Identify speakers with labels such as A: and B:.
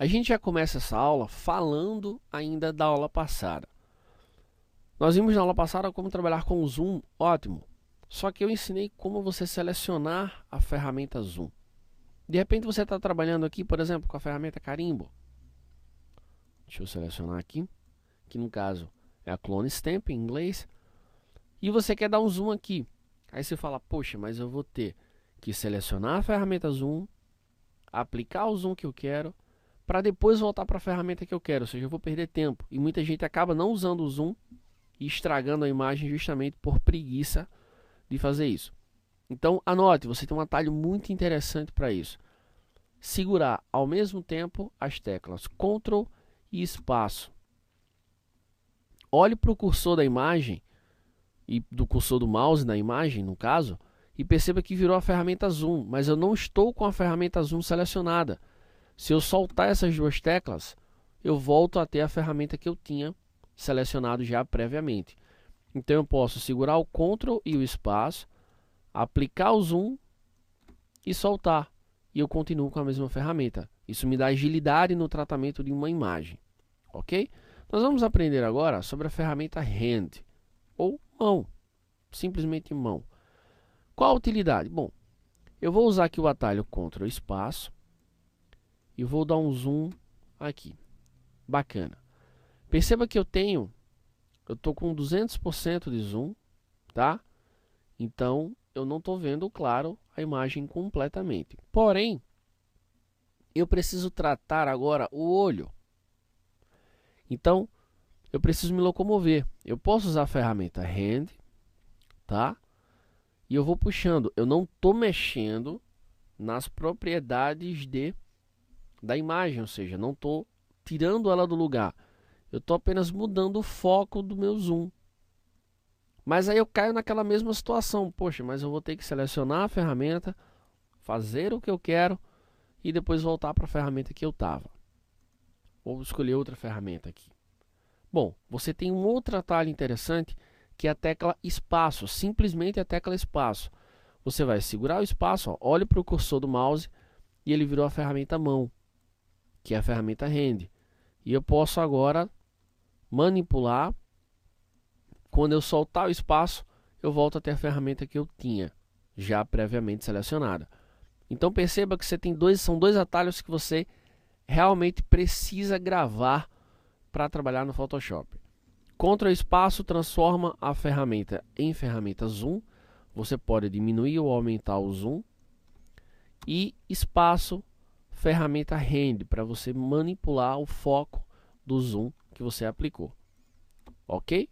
A: A gente já começa essa aula falando ainda da aula passada. Nós vimos na aula passada como trabalhar com o Zoom, ótimo. Só que eu ensinei como você selecionar a ferramenta Zoom. De repente você está trabalhando aqui, por exemplo, com a ferramenta Carimbo. Deixa eu selecionar aqui, que no caso é a Clone Stamp em inglês. E você quer dar um zoom aqui. Aí você fala, poxa, mas eu vou ter que selecionar a ferramenta Zoom, aplicar o zoom que eu quero, para depois voltar para a ferramenta que eu quero. Ou seja, eu vou perder tempo. E muita gente acaba não usando o zoom e estragando a imagem justamente por preguiça de fazer isso. Então, anote, você tem um atalho muito interessante para isso. Segurar ao mesmo tempo as teclas Ctrl e espaço. Olhe para o cursor da imagem, e do cursor do mouse na imagem, no caso, e perceba que virou a ferramenta Zoom, mas eu não estou com a ferramenta Zoom selecionada. Se eu soltar essas duas teclas, eu volto a ter a ferramenta que eu tinha selecionado já previamente. Então eu posso segurar o Ctrl e o espaço, aplicar o Zoom e soltar. E eu continuo com a mesma ferramenta. Isso me dá agilidade no tratamento de uma imagem. Ok? Nós vamos aprender agora sobre a ferramenta Hand, ou mão, simplesmente mão. Qual a utilidade? Bom, eu vou usar aqui o atalho Ctrl espaço e vou dar um zoom aqui. Bacana. Perceba que eu estou com 200% de zoom, tá? Então, eu não estou vendo, claro, a imagem completamente. Porém, eu preciso tratar agora o olho. Então, eu preciso me locomover. Eu posso usar a ferramenta Hand, tá? E eu vou puxando. Eu não estou mexendo nas propriedades da imagem, ou seja, não estou tirando ela do lugar. Eu estou apenas mudando o foco do meu zoom. Mas aí eu caio naquela mesma situação. Poxa, mas eu vou ter que selecionar a ferramenta, fazer o que eu quero e depois voltar para a ferramenta que eu estava. Vou escolher outra ferramenta aqui. Bom, você tem um outro atalho interessante que é a tecla espaço, simplesmente a tecla espaço. Você vai segurar o espaço, ó, olhe para o cursor do mouse e ele virou a ferramenta mão, que é a ferramenta Hand. E eu posso agora manipular. Quando eu soltar o espaço, eu volto a ter a ferramenta que eu tinha já previamente selecionada. Então perceba que são dois atalhos que você realmente precisa gravar para trabalhar no Photoshop. Ctrl espaço transforma a ferramenta em ferramenta Zoom. Você pode diminuir ou aumentar o zoom. E espaço, ferramenta Hand, para você manipular o foco do zoom que você aplicou. Ok?